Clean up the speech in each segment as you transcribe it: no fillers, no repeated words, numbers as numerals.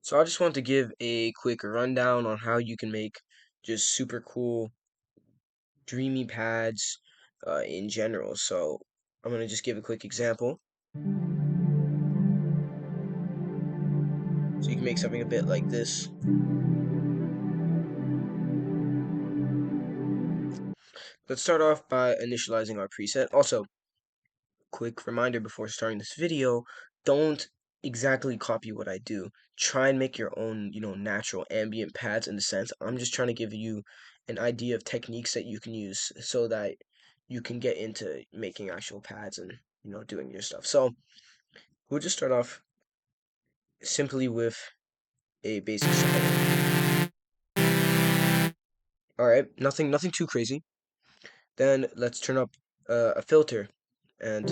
So I just want to give a quick rundown on how you can make just super cool, dreamy pads in general. So I'm gonna just give a quick example. So you can make something a bit like this. Let's start off by initializing our preset. Also, quick reminder before starting this video, don't exactly copy what I do. Try and make your own, natural ambient pads in the sense. I'm just trying to give you an idea of techniques that you can use so that you can get into making actual pads and, doing your stuff. So we'll just start off simply with a basic setup. Alright, nothing too crazy. Then let's turn up a filter, and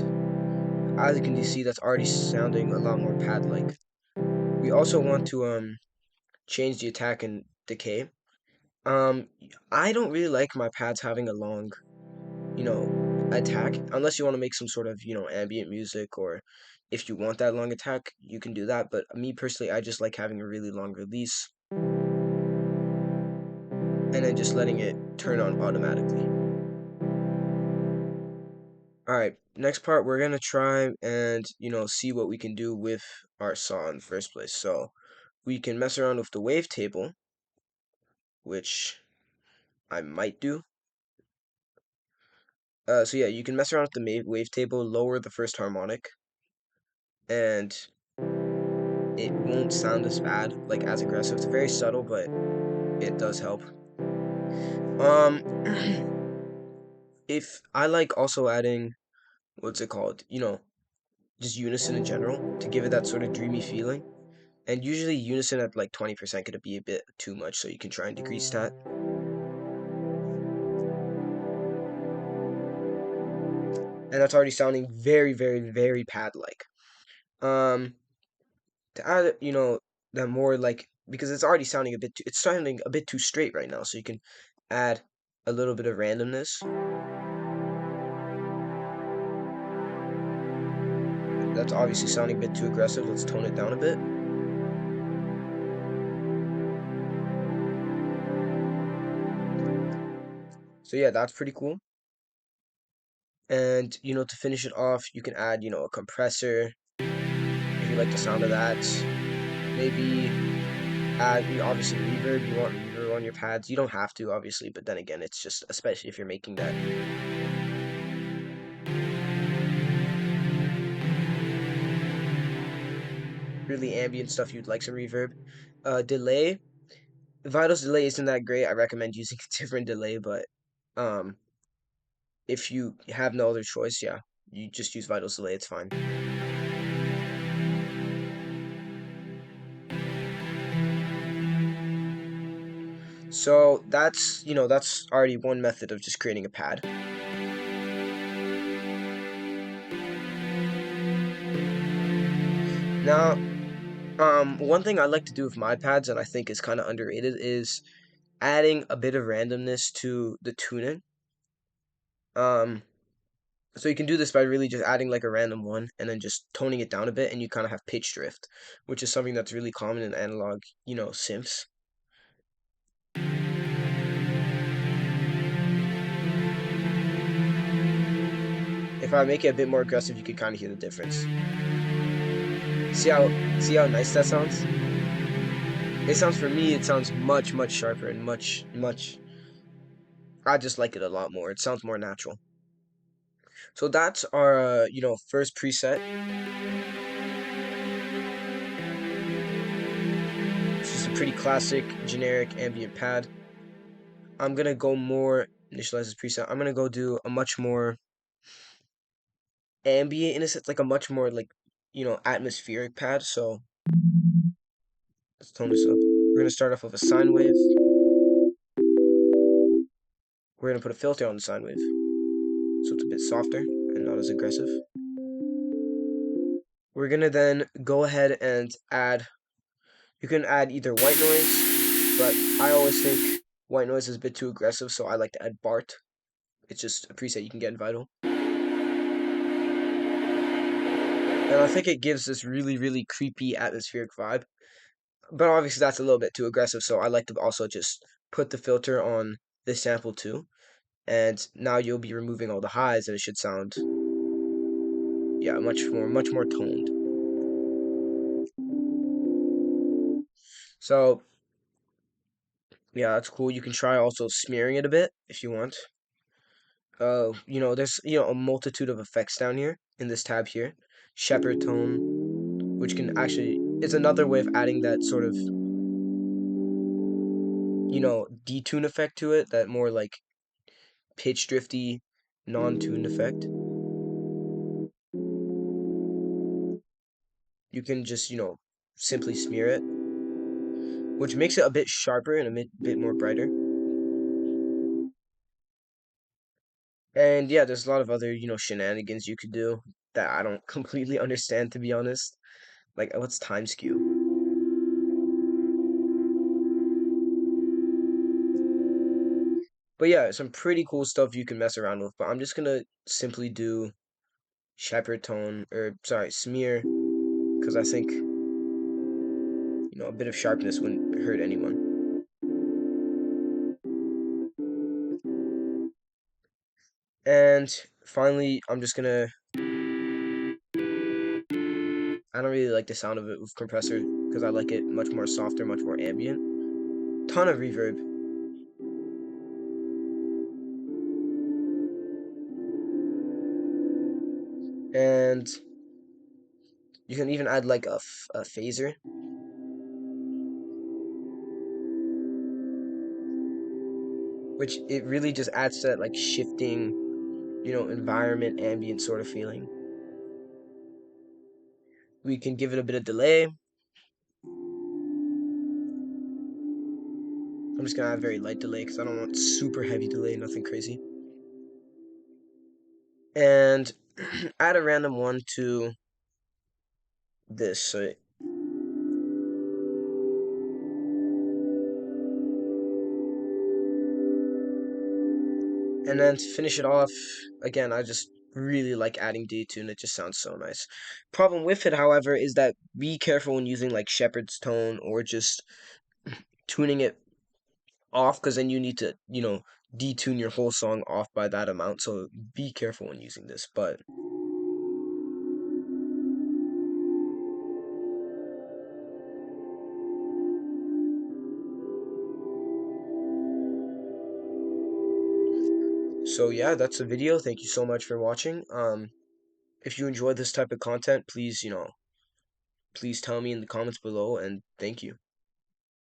as you can see, that's already sounding a lot more pad-like. We also want to change the attack and decay. Um, I don't really like my pads having a long, attack, unless you want to make some sort of, ambient music, or if you want that long attack, you can do that. But me personally, I just like having a really long release and then just letting it turn on automatically. Alright, next part, we're gonna try and, see what we can do with our saw in the first place. So we can mess around with the wavetable, which I might do. So yeah, you can mess around with the wavetable, lower the first harmonic, and it won't sound as bad, like as aggressive. It's very subtle, but it does help. Um, if I like also adding, what's it called? Just unison in general to give it that sort of dreamy feeling. And usually unison at like 20% could be a bit too much, so you can try and decrease that. And that's already sounding very, very, very pad-like. To add, that more like, because it's already sounding it's sounding a bit too straight right now, so you can add a little bit of randomness. That's obviously sounding a bit too aggressive. Let's tone it down a bit. So yeah, that's pretty cool. And, to finish it off, you can add, a compressor if you like the sound of that. Maybe add, obviously, reverb. You want reverb on your pads. You don't have to, obviously, but then again, it's just, especially if you're making that really ambient stuff, you'd like some reverb. Delay. Vital's delay isn't that great. I recommend using a different delay, but um, if you have no other choice, yeah, you just use Vital's delay. It's fine. So that's already one method of just creating a pad. Now, one thing I like to do with my pads, and I think is kind of underrated, is adding a bit of randomness to the tuning. So you can do this by really just adding like a random one and then just toning it down a bit, and you kind of have pitch drift, which is something that's really common in analog, synths. If I make it a bit more aggressive, you can kind of hear the difference. See how nice that sounds? For me, it sounds much, much sharper and much. I just like it a lot more. It sounds more natural. So that's our, first preset. It's just a pretty classic, generic ambient pad. I'm gonna go more initialize this preset. I'm gonna go do a much more ambient in a sense, like a much more like, atmospheric pad. So let's tone this up. We're gonna start off with a sine wave. We're gonna put a filter on the sine wave, so it's a bit softer and not as aggressive. We're gonna then go ahead and add, you can add either white noise, but I always think white noise is a bit too aggressive, so I like to add Bart. It's just a preset you can get in Vital. And I think it gives this really, really creepy atmospheric vibe. But obviously that's a little bit too aggressive, so I like to also just put the filter on this sample too. And now you'll be removing all the highs and it should sound, yeah, much more toned. So yeah, that's cool. You can try also smearing it a bit if you want. There's a multitude of effects down here in this tab here. Shepherd tone, which can actually it's another way of adding that sort of detune effect to it, that more like pitch drifty, non-tuned effect. You can just simply smear it, which makes it a bit sharper and a bit more brighter. And yeah, there's a lot of other shenanigans you could do that I don't completely understand, to be honest. Like, what's time skew? But yeah, some pretty cool stuff you can mess around with. But I'm just gonna simply do shepherd tone, or sorry, smear, because I think a bit of sharpness wouldn't hurt anyone. And finally, I'm just gonna. I don't really like the sound of it with compressor because I like it much more softer, much more ambient. Ton of reverb. And you can even add like a phaser, which it really just adds to that like shifting, environment, ambient sort of feeling. We can give it a bit of delay. I'm just gonna add very light delay because I don't want super heavy delay, nothing crazy. And add a random one to this. So and then to finish it off, again, I just really like adding detune. It just sounds so nice. Problem with it, however, is that be careful when using like shepherd's tone or just tuning it off, because then you need to, detune your whole song off by that amount. So be careful when using this. But so yeah, that's the video. Thank you so much for watching. If you enjoyed this type of content, please, please tell me in the comments below, and thank you.